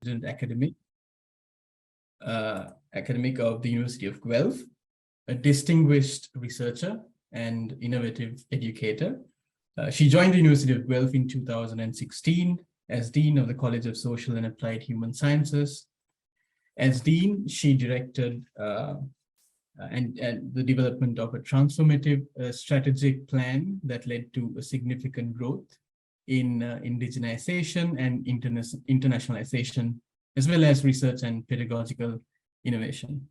resident academic of the University of Guelph, a distinguished researcher and innovative educator. She joined the University of Guelph in 2016 as Dean of the College of Social and Applied Human Sciences. As Dean, she directed and the development of a transformative strategic plan that led to a significant growth in indigenization and internationalization, as well as research and pedagogical innovation.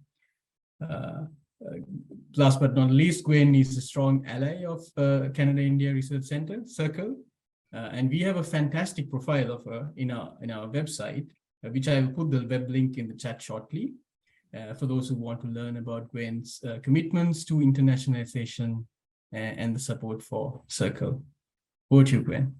Last but not least, Gwen is a strong ally of Canada-India Research Center Circle, and we have a fantastic profile of her in our website, which I will put the web link in the chat shortly, for those who want to learn about Gwen's commitments to internationalization and the support for Circle. Over to you, Gwen.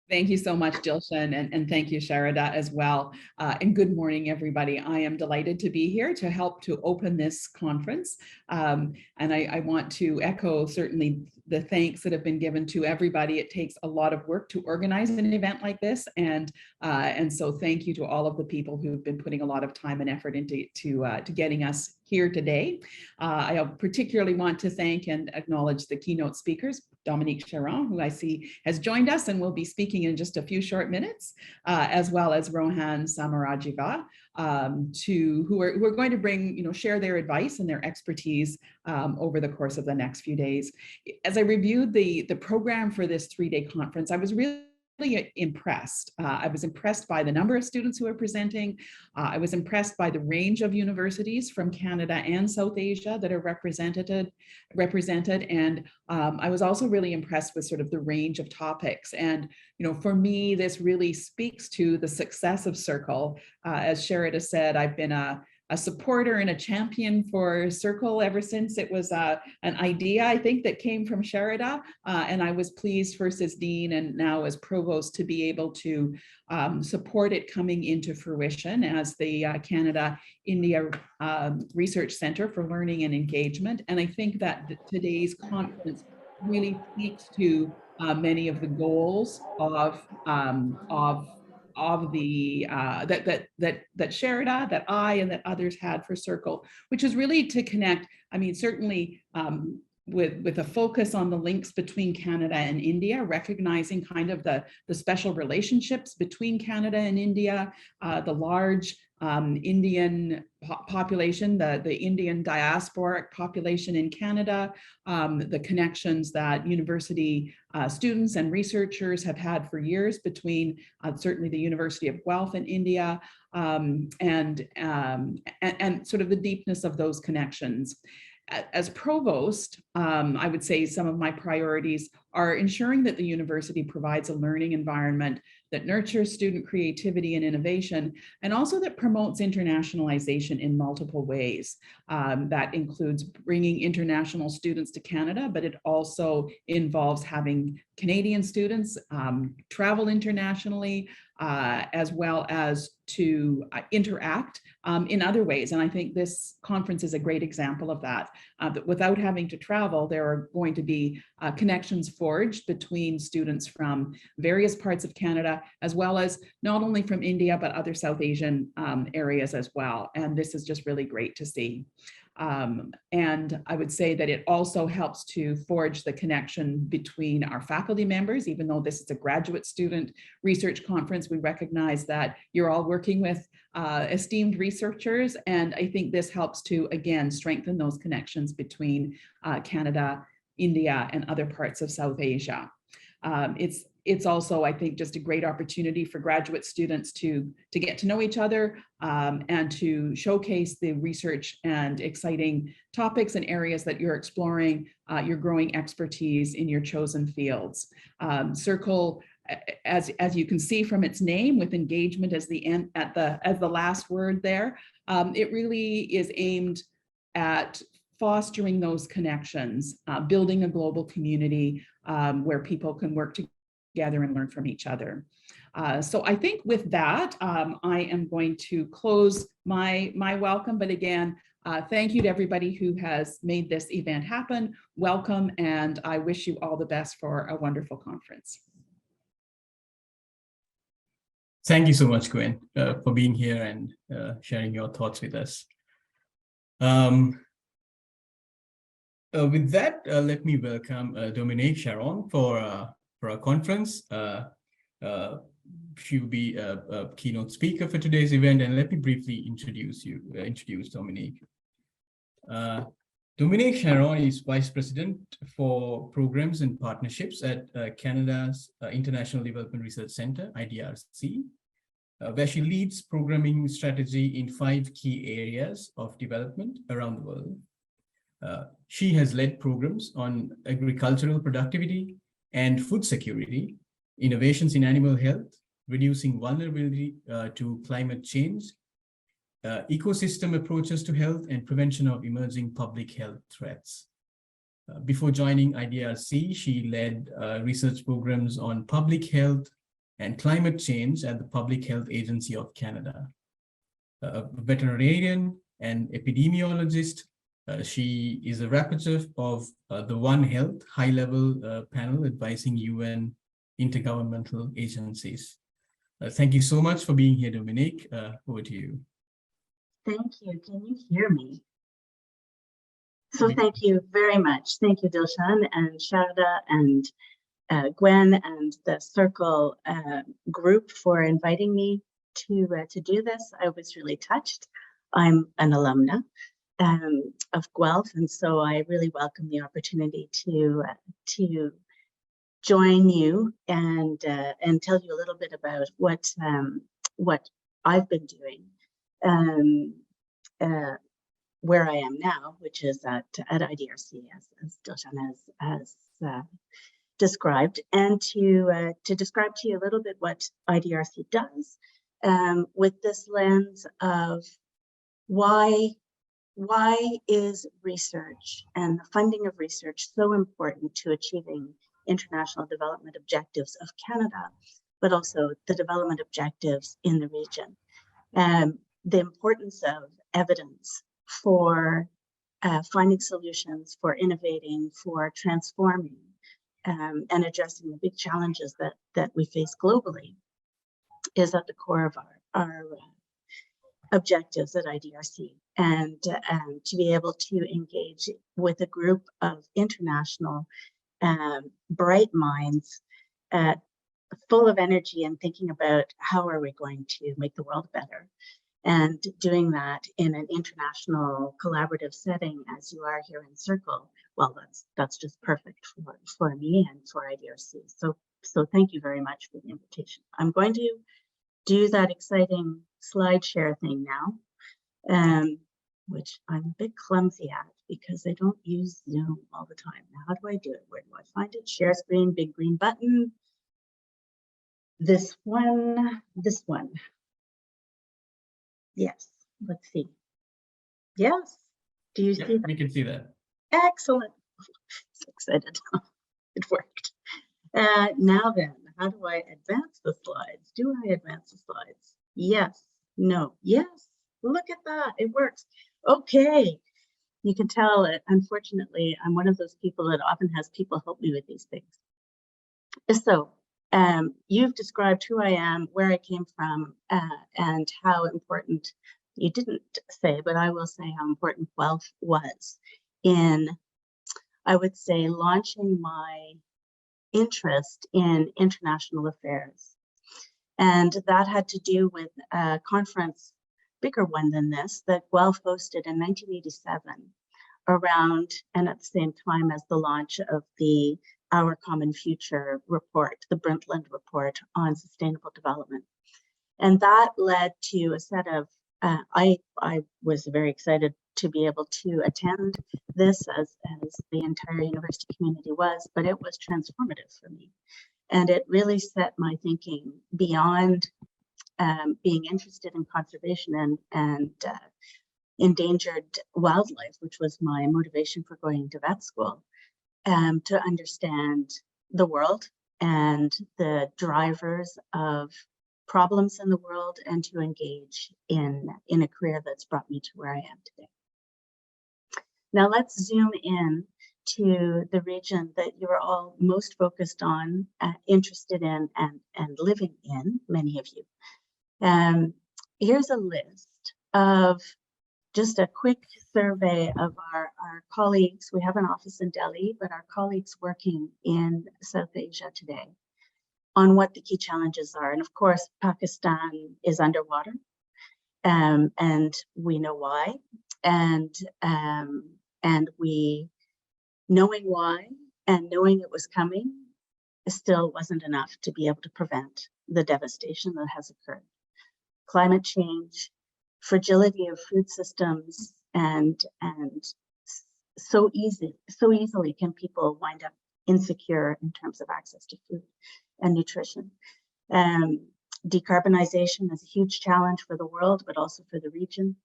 Thank you so much, Dilshan, and thank you, Sharada, as well. And good morning, everybody. I am delighted to be here to help to open this conference. And I want to echo certainly the thanks that have been given to everybody. It takes a lot of work to organize an event like this. And so thank you to all of the people who've been putting a lot of time and effort into getting us here today. I particularly want to thank and acknowledge the keynote speakers, Dominique, Charron, who I see has joined us and will be speaking in just a few short minutes, as well as Rohan Samarajiva, who are going to bring, share their advice and their expertise over the course of the next few days. As I reviewed the program for this 3-day conference, I was really impressed. I was impressed by the number of students who are presenting. I was impressed by the range of universities from Canada and South Asia that are represented. And I was also really impressed with sort of the range of topics. And, for me, this really speaks to the success of Circle. As Sharada said, I've been a supporter and a champion for Circle ever since it was an idea, I think, that came from Sharada. And I was pleased first as Dean and now as Provost to be able to support it coming into fruition as the Canada-India Research Center for Learning and Engagement. And I think that today's conference really speaks to many of the goals of the that Sharada, that I and that others had for Circle, which is really to connect, certainly with a focus on the links between Canada and India, recognizing kind of the special relationships between Canada and India, the large Indian population, the Indian diasporic population in Canada, the connections that university students and researchers have had for years between certainly the University of Guelph and India, and sort of the deepness of those connections. As Provost, I would say some of my priorities are ensuring that the university provides a learning environment that nurtures student creativity and innovation, and also that promotes internationalization in multiple ways. That includes bringing international students to Canada, but it also involves having Canadian students travel internationally, as well as to interact in other ways. And I think this conference is a great example of that, that without having to travel, there are going to be connections forged between students from various parts of Canada, as well as not only from India, but other South Asian areas as well. And this is just really great to see. And I would say that it also helps to forge the connection between our faculty members. Even though this is a graduate student research conference, we recognize that you're all working with esteemed researchers. And I think this helps to, again, strengthen those connections between Canada, India, and other parts of South Asia. It's also, I think, just a great opportunity for graduate students to get to know each other and to showcase the research and exciting topics and areas that you're exploring, your growing expertise in your chosen fields. Circle, as you can see from its name, with engagement as the last word there, it really is aimed at fostering those connections, building a global community where people can work together and learn from each other. So I think with that, I am going to close my welcome. But again, thank you to everybody who has made this event happen. Welcome, and I wish you all the best for a wonderful conference. Thank you so much, Gwen, for being here and sharing your thoughts with us. With that, let me welcome Dominique Charron for our conference. She will be a keynote speaker for today's event, and let me briefly introduce Dominique. Dominique Charron is Vice President for Programs and Partnerships at Canada's International Development Research Centre, IDRC, where she leads programming strategy in 5 key areas of development around the world. She has led programs on agricultural productivity and food security, innovations in animal health, reducing vulnerability to climate change, ecosystem approaches to health, and prevention of emerging public health threats. Before joining IDRC, she led research programs on public health and climate change at the Public Health Agency of Canada. A veterinarian and epidemiologist, she is a rapporteur of the One Health high-level panel advising UN intergovernmental agencies. Thank you so much for being here, Dominique. Over to you. Thank you. Can you hear me? So thank you very much. Thank you, Dilshan and Sharda and Gwen and the Circle group for inviting me to do this. I was really touched. I'm an alumna of Guelph, and so I really welcome the opportunity to join you and tell you a little bit about what I've been doing where I am now, which is at IDRC, as Dilshan has described, and to describe to you a little bit what IDRC does with this lens of why is research and the funding of research so important to achieving international development objectives of Canada, but also the development objectives in the region. The importance of evidence for finding solutions, for innovating, for transforming, and addressing the big challenges that we face globally is at the core of our objectives at IDRC. And to be able to engage with a group of international bright minds full of energy and thinking about how are we going to make the world better, and doing that in an international collaborative setting as you are here in Circle. Well, that's just perfect for me and for IDRC. So thank you very much for the invitation. I'm going to do that exciting slide share thing now, which I'm a bit clumsy at because I don't use Zoom all the time. Now, how do I do it? Where do I find it? Share screen, big green button. This one. Yes, let's see. Yes, do you see that? We can see that. Excellent. So excited. It worked. Now then, how do I advance the slides? Do I advance the slides? Yes, no, yes. Look at that, it works. Okay, you can tell it. Unfortunately, I'm one of those people that often has people help me with these things. So you've described who I am, where I came from, and how important, you didn't say, but I will say how important Guelph was in, I would say, launching my interest in international affairs. And that had to do with a conference, bigger one than this, that Guelph hosted in 1987 around, and at the same time as the launch of the Our Common Future report, the Brundtland report on sustainable development. And that led to a set of, I was very excited to be able to attend this as the entire university community was, but it was transformative for me. And it really set my thinking beyond being interested in conservation and endangered wildlife, which was my motivation for going to vet school, to understand the world and the drivers of problems in the world, and to engage in a career that's brought me to where I am today. Now let's zoom in to the region that you're all most focused on, interested in, and living in, many of you. Here's a list of just a quick survey of our colleagues. We have an office in Delhi, but our colleagues working in South Asia today on what the key challenges are. And of course, Pakistan is underwater, and we know why. And we, knowing why and knowing it was coming, still wasn't enough to be able to prevent the devastation that has occurred. Climate change, fragility of food systems, and so easily can people wind up insecure in terms of access to food and nutrition. Decarbonization is a huge challenge for the world, but also for the region.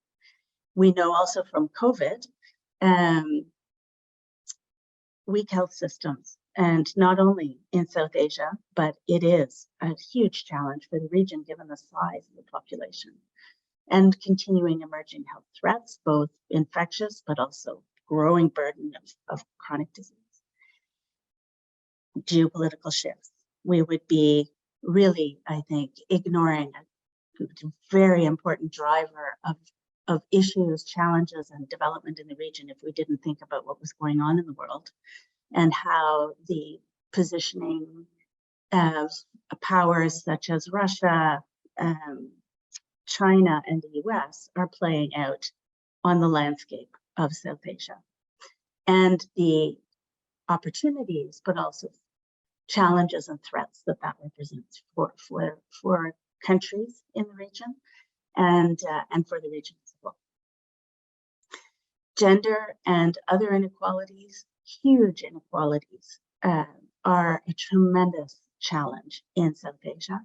We know also from COVID, weak health systems, and not only in South Asia, but it is a huge challenge for the region given the size of the population, and continuing emerging health threats, both infectious, but also growing burden of chronic disease. Geopolitical shifts. We would be really, I think, ignoring a very important driver of issues, challenges, and development in the region if we didn't think about what was going on in the world and how the positioning of powers such as Russia, China, and the US are playing out on the landscape of South Asia. And the opportunities, but also challenges and threats that represents for countries in the region and for the region as well. Gender and other inequalities, huge inequalities, are a tremendous challenge in South Asia.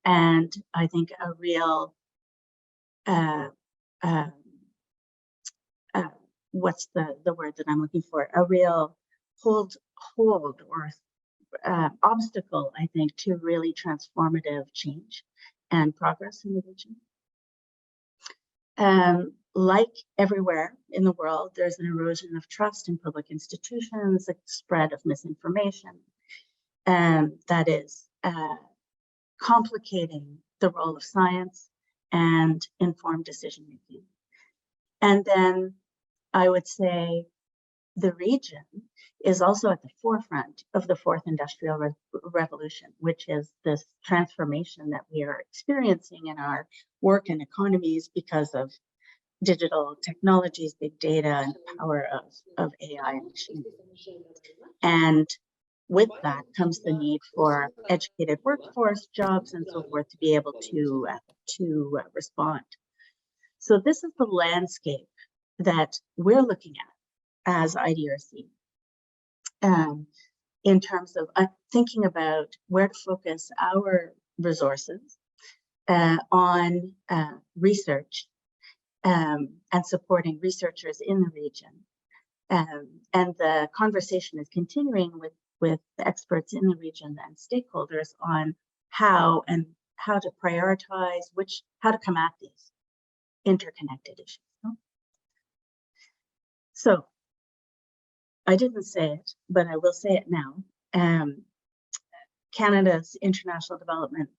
And I think a real, what's the word that I'm looking for? A real hold or obstacle, I think, to really transformative change and progress in the region. Like everywhere in the world, there's an erosion of trust in public institutions, a spread of misinformation, that is complicating the role of science and informed decision making. And then I would say the region is also at the forefront of the fourth industrial revolution, which is this transformation that we are experiencing in our work and economies because of digital technologies, big data, and the power of AI and machine. And with that comes the need for educated workforce, jobs, and so forth to be able to respond. So this is the landscape that we're looking at as IDRC in terms of thinking about where to focus our resources on research and supporting researchers in the region. And the conversation is continuing with experts in the region and stakeholders on how to prioritize how to come at these interconnected issues. So I didn't say it, but I will say it now. Canada's International Development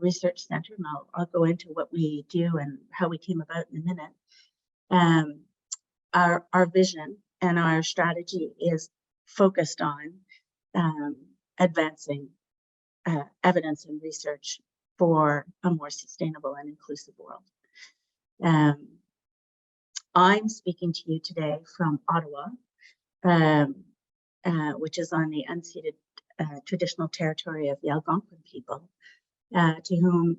Research Centre, and I'll go into what we do and how we came about in a minute. Our vision and our strategy is focused on advancing evidence and research for a more sustainable and inclusive world. I'm speaking to you today from Ottawa, which is on the unceded traditional territory of the Algonquin people, to whom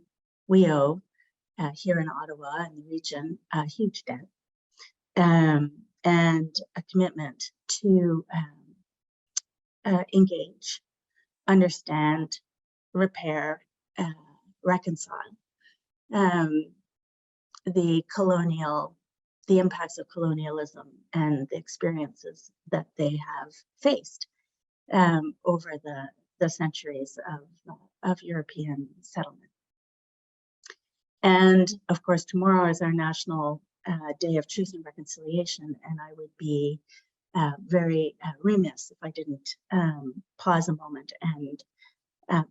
we owe here in Ottawa and the region a huge debt, and a commitment to engage, understand, repair, reconcile the impacts of colonialism and the experiences that they have faced over the centuries of European settlement. And of course, tomorrow is our National Day of Truth and Reconciliation, and I would be very remiss if I didn't pause a moment and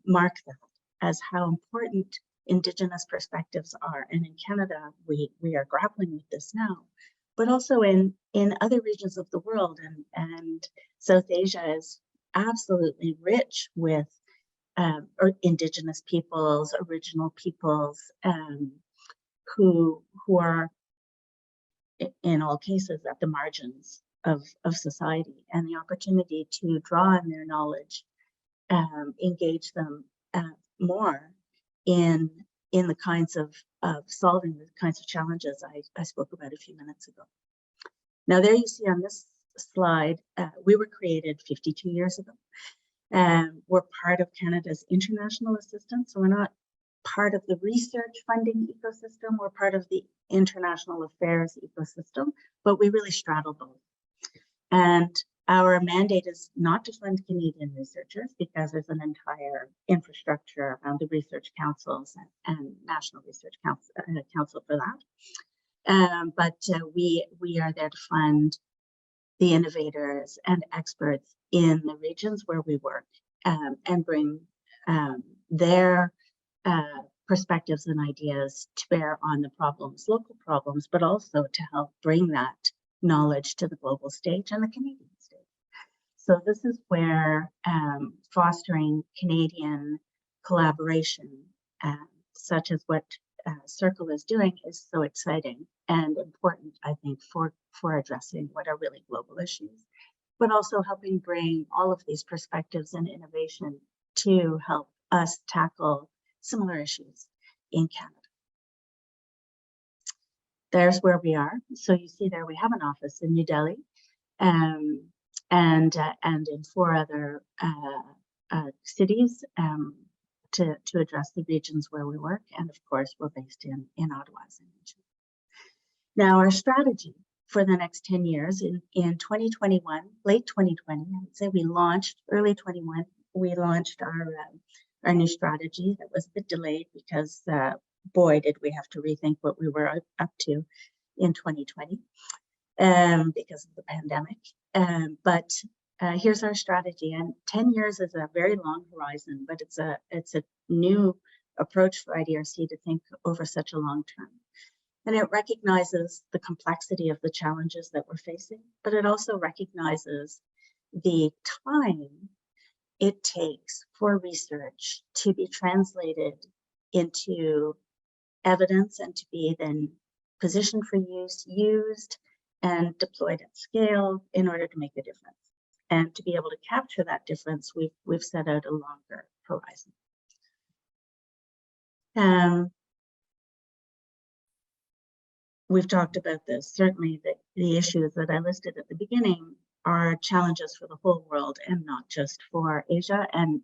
mark that as how important Indigenous perspectives are. And in Canada, we are grappling with this now, but also in other regions of the world. And South Asia is absolutely rich with Indigenous peoples, original peoples, who are in all cases at the margins of society, and the opportunity to draw on their knowledge, engage them more in the kinds of solving the kinds of challenges I spoke about a few minutes ago. Now there you see on this slide, we were created 52 years ago. We're part of Canada's international assistance, so we're not part of the research funding ecosystem, we're part of the international affairs ecosystem, but we really straddle both. And our mandate is not to fund Canadian researchers because there's an entire infrastructure around the research councils and National Research Council for that. But we are there to fund the innovators and experts in the regions where we work, and bring their perspectives and ideas to bear on the problems, local problems, but also to help bring that knowledge to the global stage and the Canadian stage. So this is where fostering Canadian collaboration, such as what Circle is doing, is so exciting and important, I think, for addressing what are really global issues, but also helping bring all of these perspectives and innovation to help us tackle similar issues in Canada. There's where we are. So you see there we have an office in New Delhi, and in 4 other cities to address the regions where we work. And of course, we're based in Ottawa, as I mentioned. Now, our strategy for the next 10 years in 2021, late 2020, I would say we launched early 21, we launched our new strategy that was a bit delayed because boy, did we have to rethink what we were up to in 2020 because of the pandemic. But here's our strategy, and 10 years is a very long horizon, but it's a new approach for IDRC to think over such a long term. And it recognizes the complexity of the challenges that we're facing, but it also recognizes the time it takes for research to be translated into evidence and to be then positioned for use, used, and deployed at scale in order to make a difference. And to be able to capture that difference, we've set out a longer horizon. We've talked about this. Certainly the issues that I listed at the beginning are challenges for the whole world and not just for Asia. And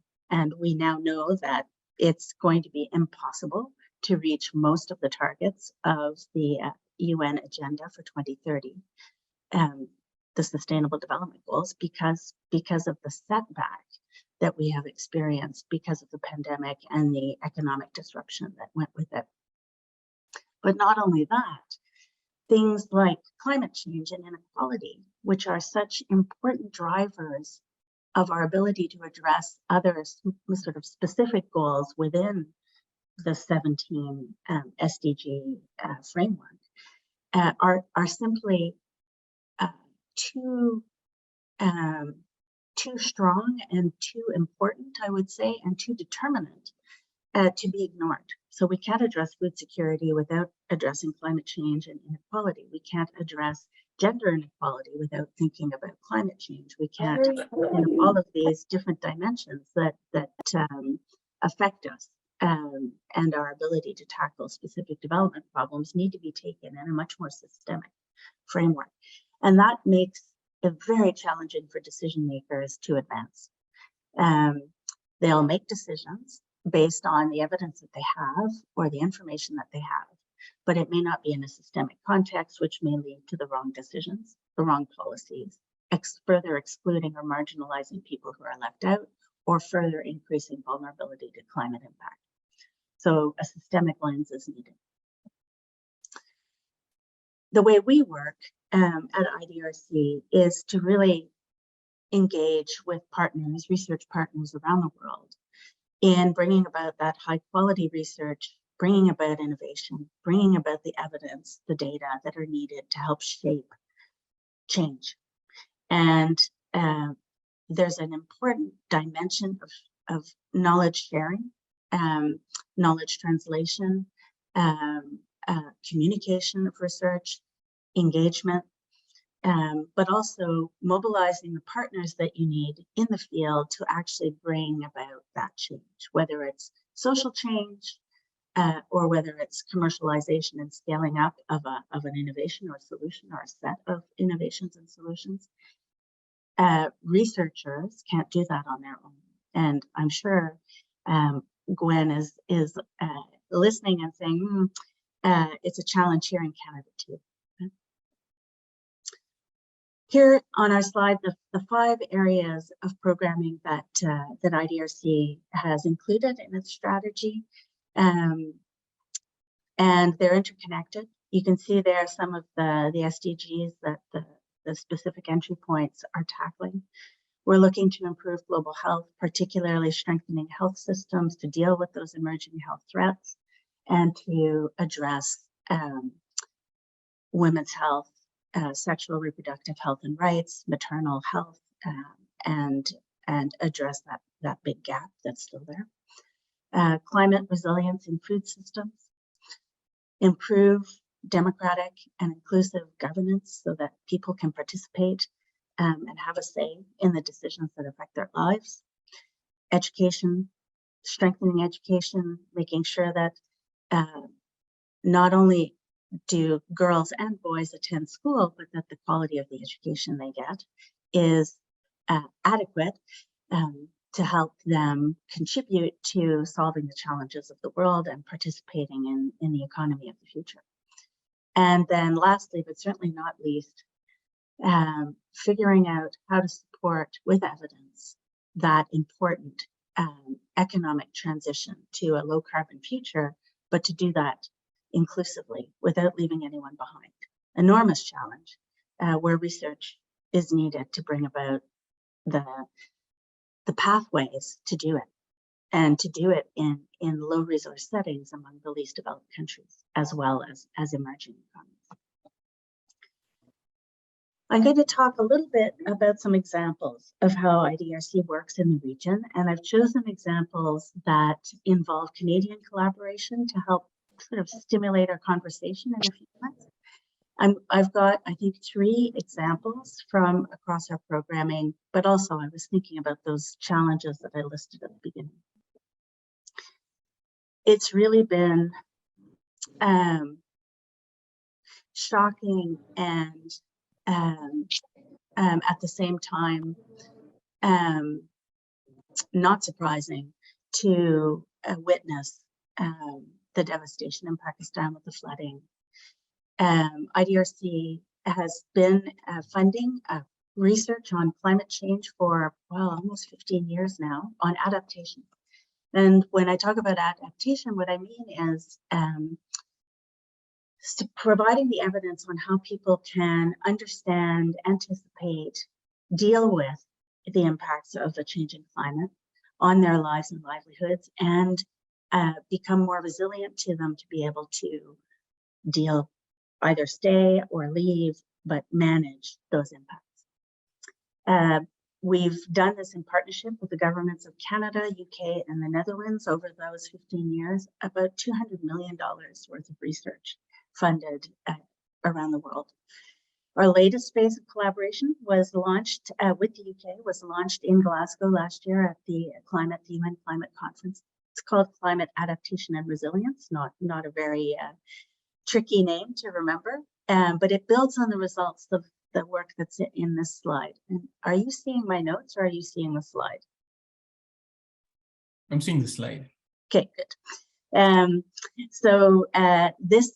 we now know that it's going to be impossible to reach most of the targets of the UN agenda for 2030, the Sustainable Development Goals, because of the setback that we have experienced because of the pandemic and the economic disruption that went with it. But not only that, things like climate change and inequality, which are such important drivers of our ability to address other sort of specific goals within the 17 SDG framework, are simply too strong and too important, I would say, and too determinant to be ignored. So we can't address food security without addressing climate change and inequality. We can't address gender inequality without thinking about climate change. We can't, all of these different dimensions that affect us and our ability to tackle specific development problems need to be taken in a much more systemic framework. And that makes it very challenging for decision makers to advance. They'll make decisions based on the evidence that they have or the information that they have, but it may not be in a systemic context, which may lead to the wrong decisions, the wrong policies, further excluding or marginalizing people who are left out, or further increasing vulnerability to climate impact. So a systemic lens is needed. the way we work at IDRC is to really engage with partners, research partners around the world in bringing about that high quality research, bringing about innovation, bringing about the evidence, the data that are needed to help shape change. And there's an important dimension of knowledge sharing, knowledge translation, communication of research, engagement, but also mobilizing the partners that you need in the field to actually bring about that change, whether it's social change or whether it's commercialization and scaling up of an innovation or a solution or a set of innovations and solutions. Researchers can't do that on their own. And I'm sure Gwen is listening and saying, it's a challenge here in Canada too. Here on our slide, the 5 areas of programming that IDRC has included in its strategy, and they're interconnected. You can see there some of the SDGs that the specific entry points are tackling. We're looking to improve global health, particularly strengthening health systems to deal with those emerging health threats and to address women's health, sexual reproductive health and rights, maternal health, and address that big gap that's still there. Climate resilience in food systems, improve democratic and inclusive governance so that people can participate and have a say in the decisions that affect their lives. Education, strengthening education, making sure that not only do girls and boys attend school, but that the quality of the education they get is adequate to help them contribute to solving the challenges of the world and participating in the economy of the future. And then lastly, but certainly not least, figuring out how to support with evidence that important economic transition to a low carbon future, but to do that inclusively without leaving anyone behind. Enormous challenge where research is needed to bring about the pathways to do it, and to do it in low resource settings among the least developed countries, as well as emerging economies. I'm going to talk a little bit about some examples of how IDRC works in the region, and I've chosen examples that involve Canadian collaboration to help sort of stimulate our conversation in a few minutes. I've got, I think, 3 examples from across our programming, but also I was thinking about those challenges that I listed at the beginning. It's really been shocking and at the same time not surprising to witness the devastation in Pakistan with the flooding. IDRC has been funding research on climate change for, well, almost 15 years now on adaptation. And when I talk about adaptation, what I mean is providing the evidence on how people can understand, anticipate, deal with the impacts of the changing climate on their lives and livelihoods, and become more resilient to them to be able to deal, either stay or leave, but manage those impacts. We've done this in partnership with the governments of Canada, UK, and the Netherlands over those 15 years, about $200 million worth of research funded around the world. Our latest phase of collaboration was launched with the UK, was launched in Glasgow last year at the UN Climate Conference. It's called Climate Adaptation and Resilience, not a very tricky name to remember, but it builds on the results of the work that's in this slide. And are you seeing my notes or are you seeing the slide? I'm seeing the slide. Okay, good. So this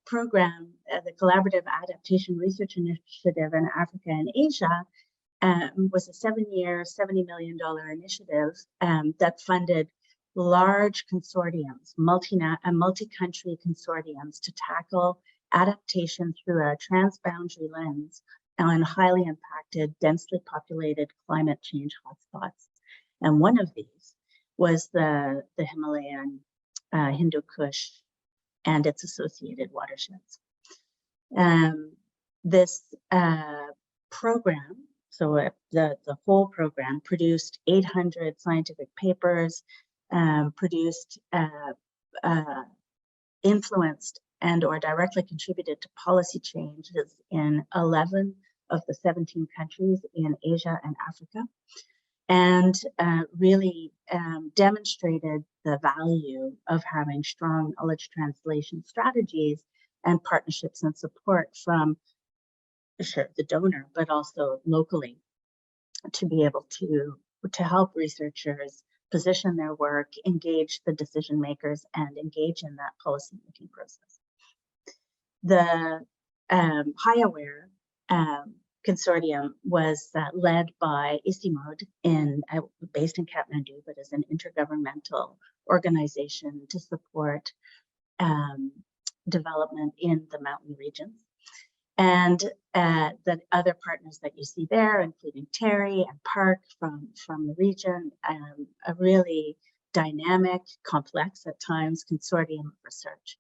program, the Collaborative Adaptation Research Initiative in Africa and Asia, was a 7-year, $70 million initiative that funded large consortiums, multi-country consortiums to tackle adaptation through a transboundary lens on highly impacted, densely populated climate change hotspots. And one of these was the Himalayan Hindu Kush and its associated watersheds. This program, so the whole program produced 800 scientific papers, influenced and or directly contributed to policy changes in 11 of the 17 countries in Asia and Africa, and really demonstrated the value of having strong knowledge translation strategies and partnerships and support from, sure, the donor, but also locally, to be able to help researchers position their work, engage the decision makers, and engage in that policy making process. The HiAware consortium was led by ICIMOD, based in Kathmandu, but is an intergovernmental organization to support development in the mountain regions. And the other partners that you see there, including Terry and Park from the region, a really dynamic, complex at times consortium of research.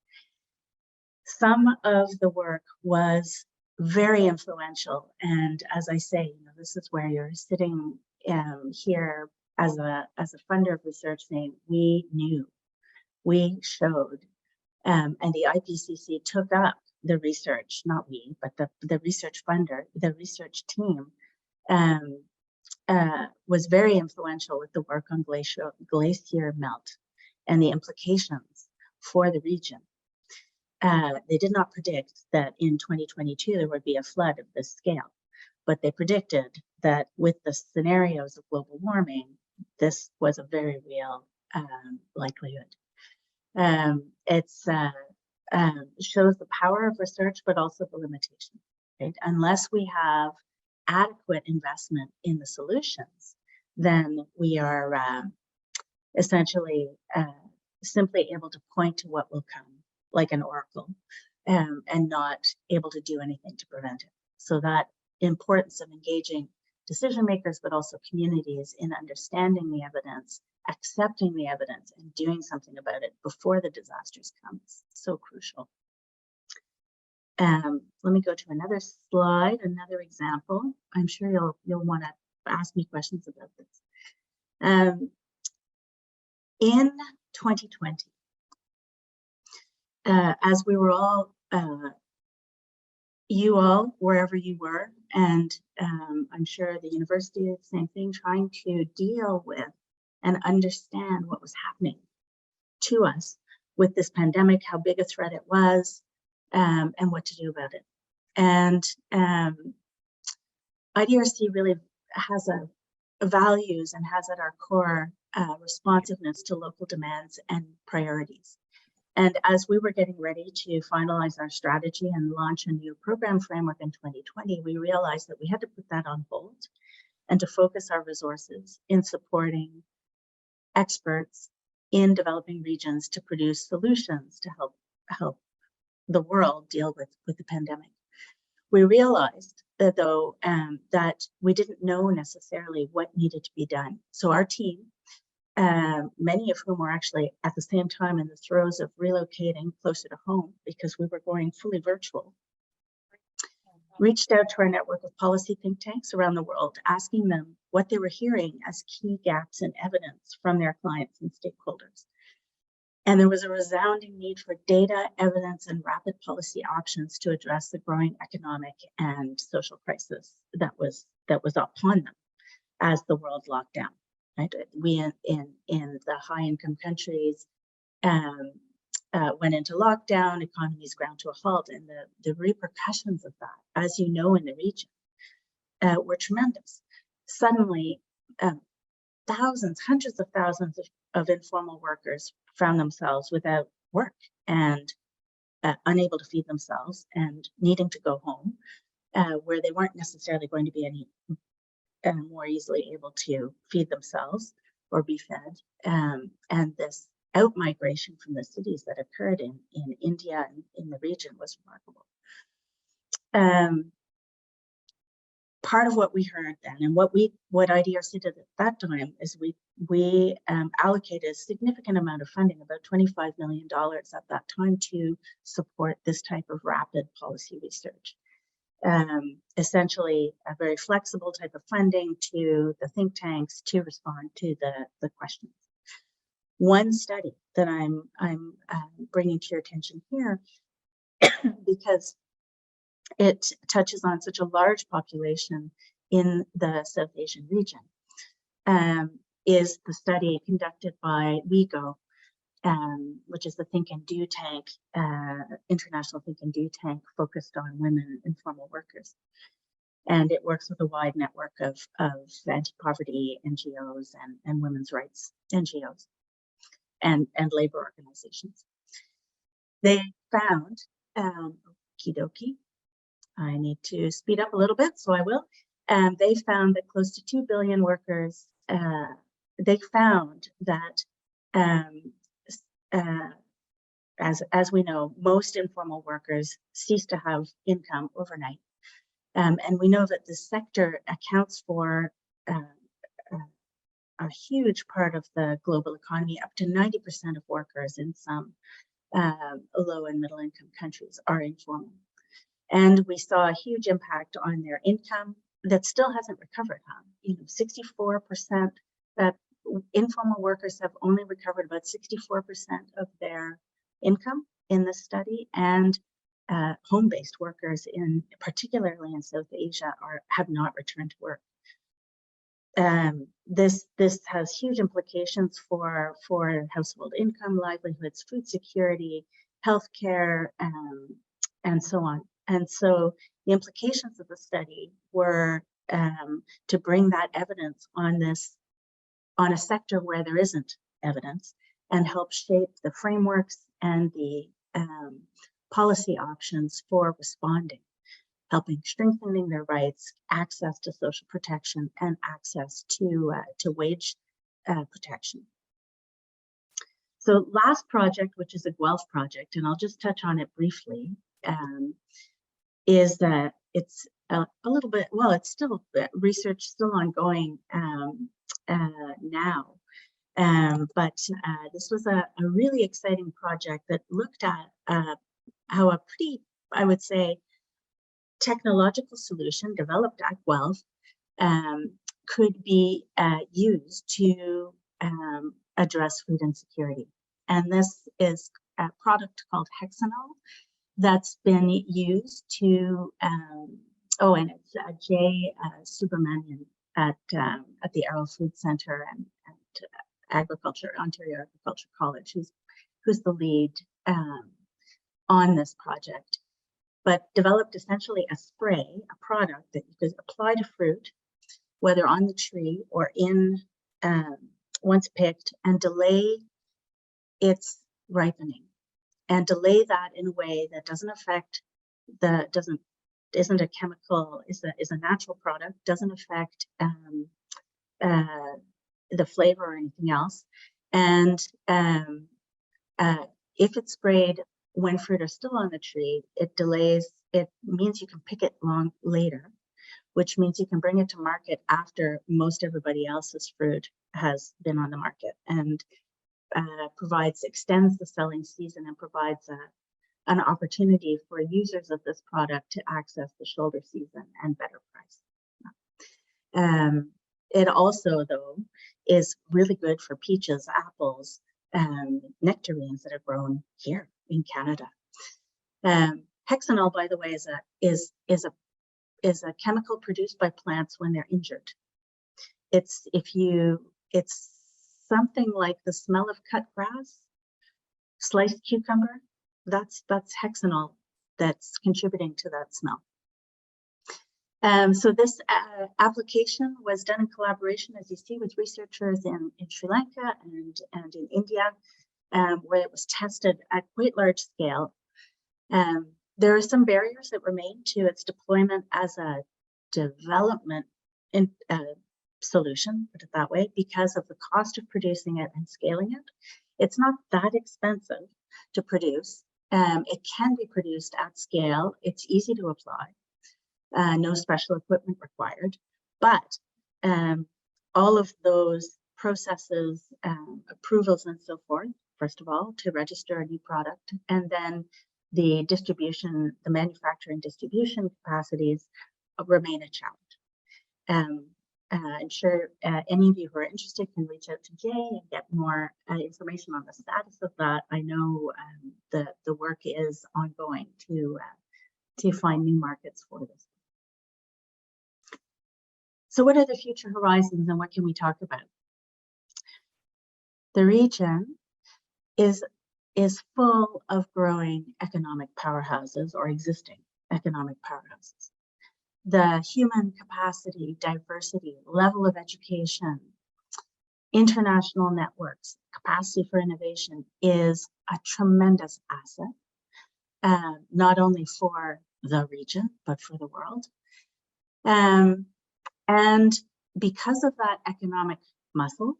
Some of the work was very influential, and as I say, this is where you're sitting here as a funder of research, saying we knew, we showed, and the IPCC took up the research, not we, but the research funder, the research team, was very influential with the work on glacier melt and the implications for the region. They did not predict that in 2022 there would be a flood of this scale, but they predicted that with the scenarios of global warming, this was a very real likelihood. It shows the power of research, but also the limitations. Right? Unless we have adequate investment in the solutions, then we are essentially simply able to point to what will come, like an oracle, and not able to do anything to prevent it. So that importance of engaging decision makers, but also communities in understanding the evidence, accepting the evidence, and doing something about it before the disasters come is so crucial. Let me go to another slide, another example. I'm sure you'll want to ask me questions about this. In 2020, as we were all, you all, wherever you were, and I'm sure the university did the same thing, trying to deal with and understand what was happening to us with this pandemic, how big a threat it was, and what to do about it. And IDRC really has a values and has at our core responsiveness to local demands and priorities. And as we were getting ready to finalize our strategy and launch a new program framework in 2020, we realized that we had to put that on hold and to focus our resources in supporting experts in developing regions to produce solutions to help the world deal with the pandemic. We realized that though that we didn't know necessarily what needed to be done. So our team, many of whom were actually at the same time in the throes of relocating closer to home because we were going fully virtual, reached out to our network of policy think tanks around the world, asking them what they were hearing as key gaps in evidence from their clients and stakeholders. And there was a resounding need for data, evidence, and rapid policy options to address the growing economic and social crisis that was upon them as the world locked down. Right? We in the high-income countries went into lockdown, economies ground to a halt, and the repercussions of that, as you know, in the region, were tremendous. Suddenly, thousands, hundreds of thousands of informal workers found themselves without work and unable to feed themselves and needing to go home, where they weren't necessarily going to be any more easily able to feed themselves or be fed. And this out-migration from the cities that occurred in India and in the region was remarkable. Part of what we heard then, and what IDRC did at that time, is we allocated a significant amount of funding, about $25 million at that time, to support this type of rapid policy research. Essentially, a very flexible type of funding to the think tanks to respond to the questions. One study that I'm bringing to your attention here, because it touches on such a large population in the South Asian region, is the study conducted by WeGo, which is the Think and Do tank, international Think and Do tank focused on women informal workers. And it works with a wide network of anti-poverty NGOs and women's rights NGOs and labor organizations. They found, kidoki, I need to speed up a little bit, so I will. They found that close to 2 billion workers, they found that as we know, most informal workers cease to have income overnight. And we know that this sector accounts for a huge part of the global economy. Up to 90% of workers in some low and middle income countries are informal. And we saw a huge impact on their income that still hasn't recovered. 64%, that informal workers have only recovered about 64% of their income in this study, and home-based workers, particularly in South Asia, have not returned to work. This has huge implications for household income, livelihoods, food security, healthcare, and so on. And so the implications of the study were to bring that evidence on a sector where there isn't evidence, and help shape the frameworks and the policy options for responding, helping strengthening their rights, access to social protection, and access to wage protection. So last project, which is a Guelph project, and I'll just touch on it briefly, is that it's a little bit, well, it's still research still ongoing now. But this was a really exciting project that looked at how a pretty, I would say, technological solution developed at Guelph could be used to address food insecurity. And this is a product called hexanol that's been used to, and it's Jay Subramanian at the Arrow Food Center and Ontario Agriculture College, who's the lead on this project, but developed essentially a spray, a product that you could apply to fruit, whether on the tree or in once picked, and delay its ripening, and delay that in a way that doesn't affect isn't a chemical, is a natural product, doesn't affect the flavor or anything else. And if it's sprayed when fruit are still on the tree, it means you can pick it long later, which means you can bring it to market after most everybody else's fruit has been on the market, and extends the selling season and provides an opportunity for users of this product to access the shoulder season and better price. It also, though, is really good for peaches, apples, nectarines that are grown here in Canada. Hexanol, by the way, is a chemical produced by plants when they're injured. It's something like the smell of cut grass, sliced cucumber. That's hexanol that's contributing to that smell. So this application was done in collaboration, as you see, with researchers in Sri Lanka and in India, where it was tested at quite large scale. There are some barriers that remain to its deployment as a development solution, put it that way, because of the cost of producing it and scaling it. It's not that expensive to produce. It can be produced at scale. It's easy to apply. no special equipment required. But all of those processes, approvals and so forth, first of all, to register a new product, and then the distribution, the manufacturing distribution capacities remain a challenge. I'm sure any of you who are interested can reach out to Jay and get more information on the status of that. I know the work is ongoing to find new markets for this. So what are the future horizons and what can we talk about? The region is full of growing economic powerhouses or existing economic powerhouses. The human capacity, diversity, level of education, international networks, capacity for innovation is a tremendous asset, not only for the region, but for the world. And because of that economic muscle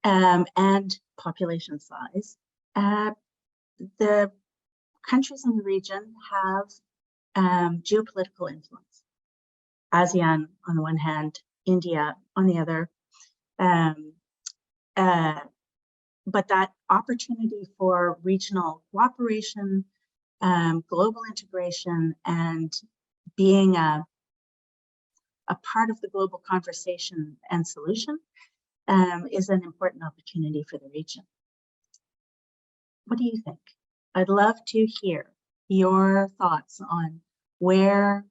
and population size, the countries in the region have geopolitical influence. ASEAN on the one hand, India on the other. But that opportunity for regional cooperation, global integration, and being a part of the global conversation and solution is an important opportunity for the region. What do you think? I'd love to hear your thoughts on where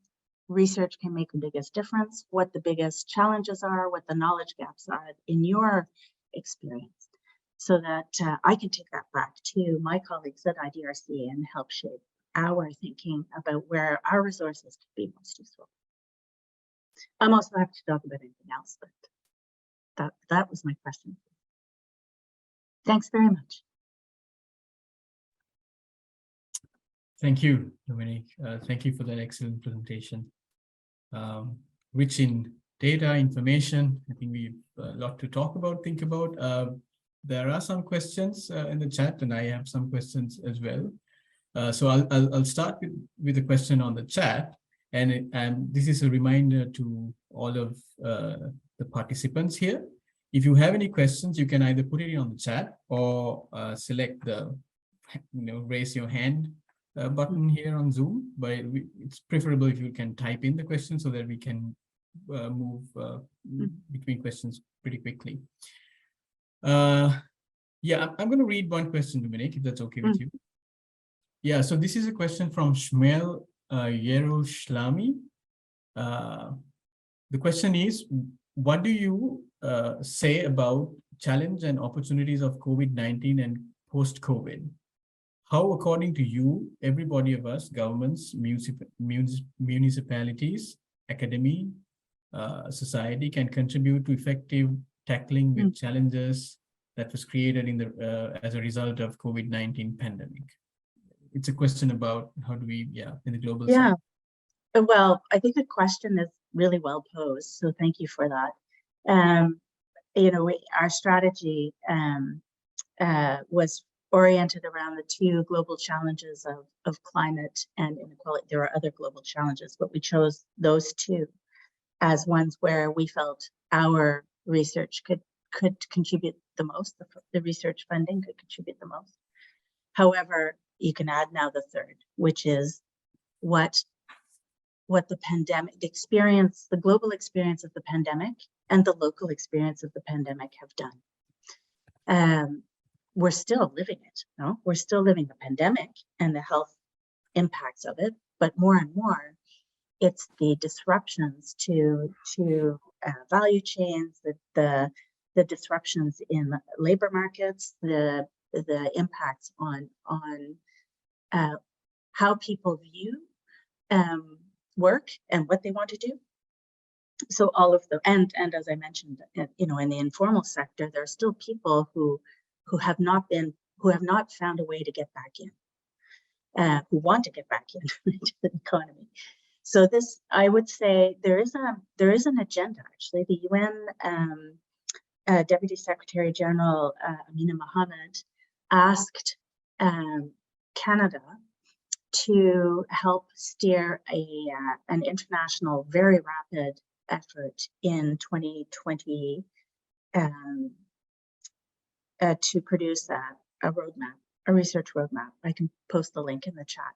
research can make the biggest difference, what the biggest challenges are, what the knowledge gaps are in your experience, so that I can take that back to my colleagues at IDRC and help shape our thinking about where our resources could be most useful. I'm also happy to talk about anything else, but that was my question. Thanks very much. Thank you, Dominique. Thank you for that excellent presentation. Rich in data, information. I think we've a lot to talk about, think about. There are some questions in the chat, and I have some questions as well. So I'll start with a question on the chat, and this is a reminder to all of the participants here. If you have any questions, you can either put it on the chat or select the raise your hand button here on Zoom, but it's preferable if you can type in the question so that we can move between questions pretty quickly. Yeah, I'm going to read one question, Dominique, if that's okay with you. Yeah, so this is a question from Shmuel Yerushlami. The question is, what do you say about challenge and opportunities of COVID-19 and post-COVID? How, according to you, everybody of us, governments, municipalities, academy, society can contribute to effective tackling with challenges that was created in the as a result of COVID-19 pandemic? It's a question about how do we, in the global side. Well, I think the question is really well posed, so thank you for that. Our strategy was oriented around the two global challenges of climate and inequality. There are other global challenges, but we chose those two as ones where we felt our research could contribute the most, the research funding could contribute the most. However, you can add now the third, which is what the pandemic, the global experience of the pandemic and the local experience of the pandemic have done. We're still living it, no? We're still living the pandemic and the health impacts of it, but more and more, it's the disruptions to value chains, the disruptions in labor markets, the impacts on how people view work and what they want to do. So all of the and as I mentioned, in the informal sector, there are still people who have not found a way to get back in, who want to get back into the economy. So this, I would say, there is an agenda. Actually, the UN Deputy Secretary General Amina Mohammed asked Canada to help steer an international, very rapid effort in 2020 to produce a roadmap, a research roadmap. I can post the link in the chat.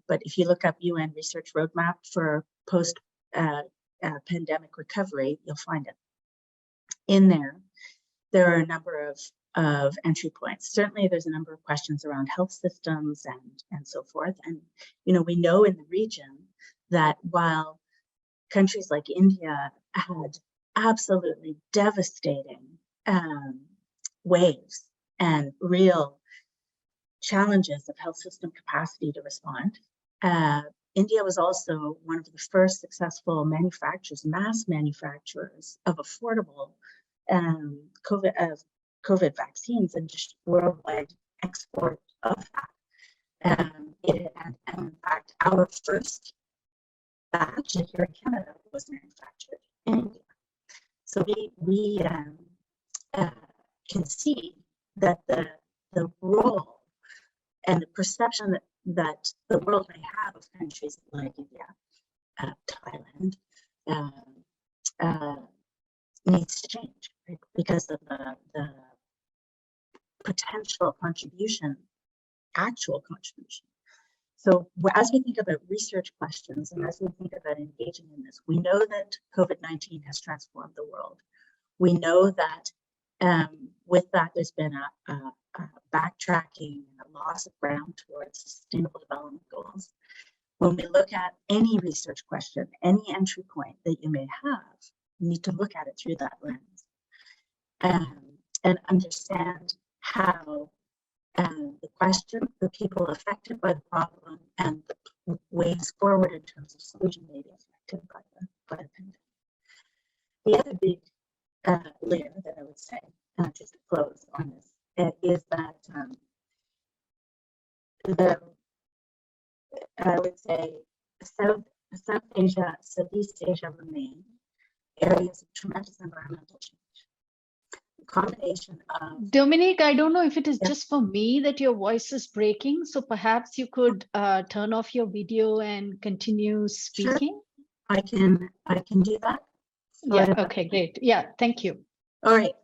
But if you look up UN research roadmap for post pandemic recovery, you'll find it. In there, there are a number of entry points. Certainly, there's a number of questions around health systems and so forth. And we know in the region that while countries like India had absolutely devastating waves and real challenges of health system capacity to respond, India was also one of the first successful manufacturers, mass manufacturers of affordable COVID vaccines and just worldwide export of that. And in fact, our first batch here in Canada was manufactured in India. So we can see that the role and the perception that the world may have of countries like India, Thailand, needs to change, right? Because of the potential contribution, actual contribution. So as we think about research questions and as we think about engaging in this, we know that COVID-19 has transformed the world. We know that with that, there's been a backtracking and a loss of ground towards sustainable development goals. When we look at any research question, any entry point that you may have, you need to look at it through that lens and understand how the question, the people affected by the problem, and the ways forward in terms of solution may be affected by the pandemic. The other big layer that I would say, just to close on this, is that I would say South Asia, Southeast Asia remain areas of tremendous environmental change. The combination of Dominique, I don't know if it is just for me that your voice is breaking, so perhaps you could turn off your video and continue speaking. Sure. I can do that. Yeah. Okay. Great. Yeah. Thank you. All right.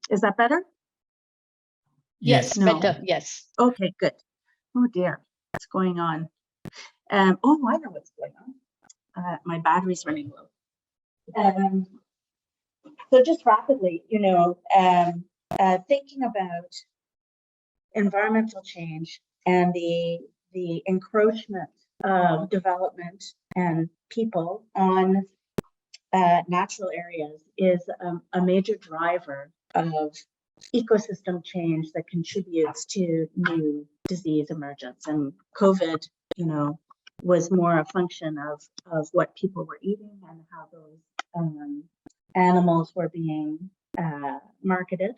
Is that better? Yes. No. Better. Yes. Okay. Good. Oh dear, what's going on? Oh, I know what's going on. My battery's running low. So just rapidly, thinking about environmental change and the encroachment of development and people on natural areas is a major driver of ecosystem change that contributes to new disease emergence. And COVID, was more a function of what people were eating and how those animals were being marketed.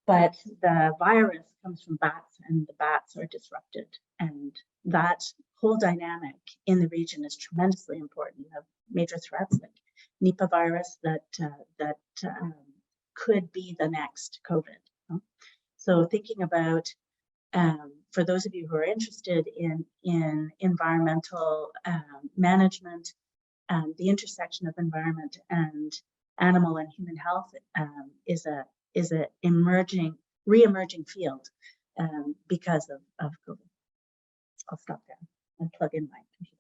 But the virus comes from bats, and the bats are disrupted. And that whole dynamic in the region is tremendously important. You have major threats like Nipah virus that could be the next COVID. So thinking about, for those of you who are interested in environmental management, the intersection of environment and animal and human health is a re-emerging field because of COVID. I'll stop there and plug in my computer.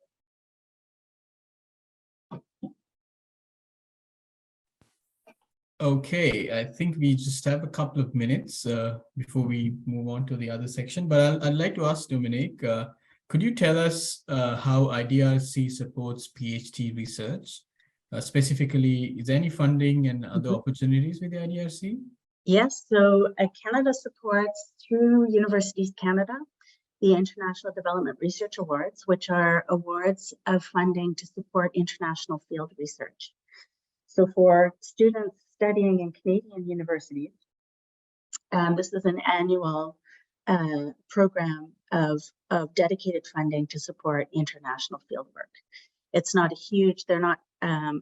Okay, I think we just have a couple of minutes before we move on to the other section, but I'd like to ask Dominique, could you tell us how IDRC supports PhD research? Specifically, is there any funding and other opportunities with the IDRC? Yes, so Canada supports through Universities Canada, the International Development Research Awards, which are awards of funding to support international field research. So for students studying in Canadian universities, this is an annual program of dedicated funding to support international fieldwork. It's not a huge, they're not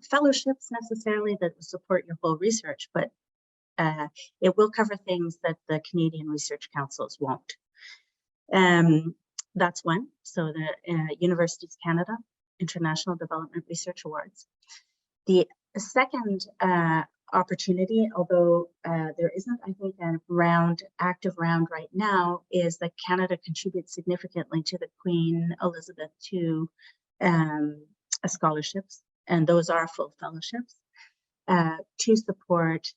fellowships necessarily that will support your whole research, but it will cover things that the Canadian research councils won't. That's one. So the Universities Canada International Development Research Awards. The second opportunity, although there isn't, I think, a active round right now, is that Canada contributes significantly to the Queen Elizabeth II scholarships, and those are full fellowships, to support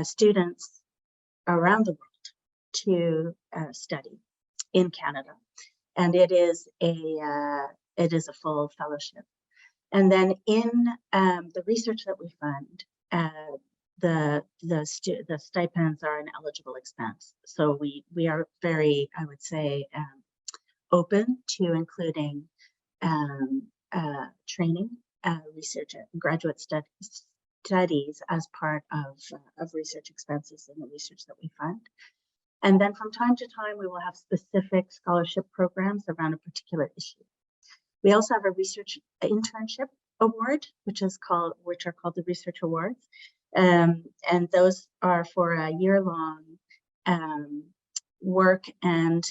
students around the world to study in Canada, and it is a full fellowship. And then in the research that we fund, the stipends are an eligible expense. So we are very, I would say, open to including training, research, graduate studies as part of research expenses in the research that we fund. And then from time to time, we will have specific scholarship programs around a particular issue. We also have a research internship award, which are called the research awards. And those are for a year-long work and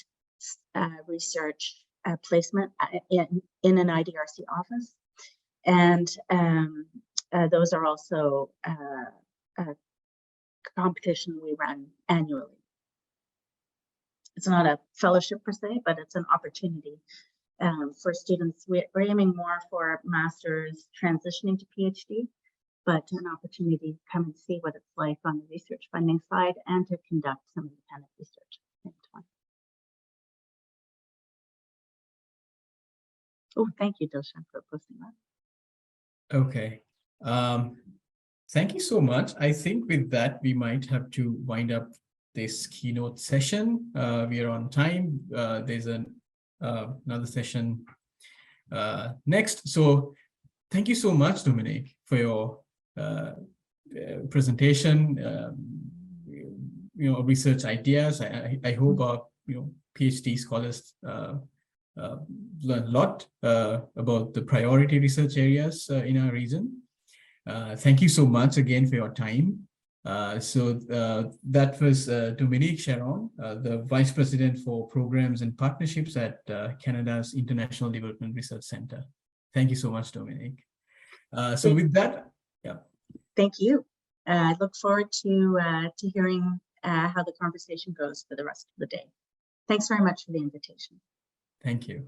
research placement in an IDRC office. And those are also a competition we run annually. It's not a fellowship per se, but it's an opportunity for students. We're aiming more for masters transitioning to PhD, but an opportunity to come and see what it's like on the research funding side and to conduct some independent research at the same time. Oh, thank you, Dilshan, for posting that. Okay. Thank you so much. I think with that, we might have to wind up this keynote session. We are on time. There's another session next. So thank you so much, Dominique, for your presentation, research ideas. I hope our PhD scholars learn a lot about the priority research areas in our region. Thank you so much again for your time. That was Dominique Charron, the Vice President for Programs and Partnerships at Canada's International Development Research Center. Thank you so much, Dominique. So with that, yeah. Thank you. I look forward to hearing how the conversation goes for the rest of the day. Thanks very much for the invitation. Thank you.